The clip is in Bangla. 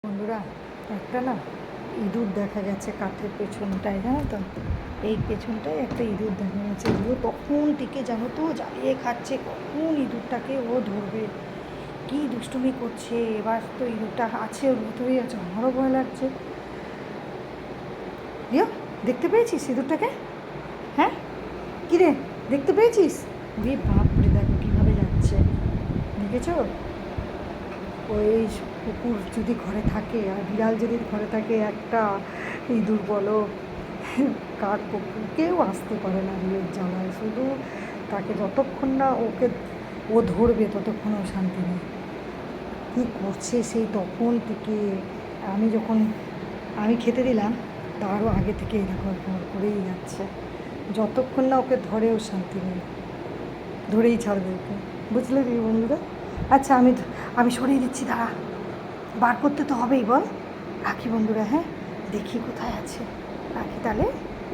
বন্ধুরা, একটা না ইঁদুর দেখা গেছে কাঠের পেছনটায়, জানো তো? এই পেছনটায় একটা ইঁদুর দেখা গেছে। ও তখন থেকে জানো তো জ্বালিয়ে খাচ্ছে, কখন ইঁদুরটাকে ও ধরবে। কি দুষ্টুমি করছে। এবার তো ইঁদুরটা আছে, ওর ভিতরেই আছে, আমারও ভয় লাগছে। রিয়া, দেখতে পেয়েছিস ইঁদুরটাকে? হ্যাঁ, কিরে, দেখতে পেয়েছিস? রে বাপরে, দেখো কীভাবে যাচ্ছে, দেখেছো? ওই কুকুর যদি ঘরে থাকে আর বিড়াল যদি ঘরে থাকে, একটা ইঁদুর বলো কাক কুকুর কেউ আসতে পারে না বিয়ের জ্বালায়। শুধু তাকে যতক্ষণ না ও ধরবে ততক্ষণও শান্তি নেই। কী করছে সেই তখন থেকে। আমি খেতে দিলাম তারও আগে থেকে এরকম ভর করেই যাচ্ছে। যতক্ষণ না ওকে ধরে ও শান্তি নেই, ধরেই ছাড়বে ওকে। বুঝলে কি বন্ধুরা? আচ্ছা, আমি সরিয়ে দিচ্ছি, দাঁড়া। বার করতে তো হবেই, বল। রাখি বন্ধুরা, হ্যাঁ, দেখি কোথায় আছে। রাখি তাহলে।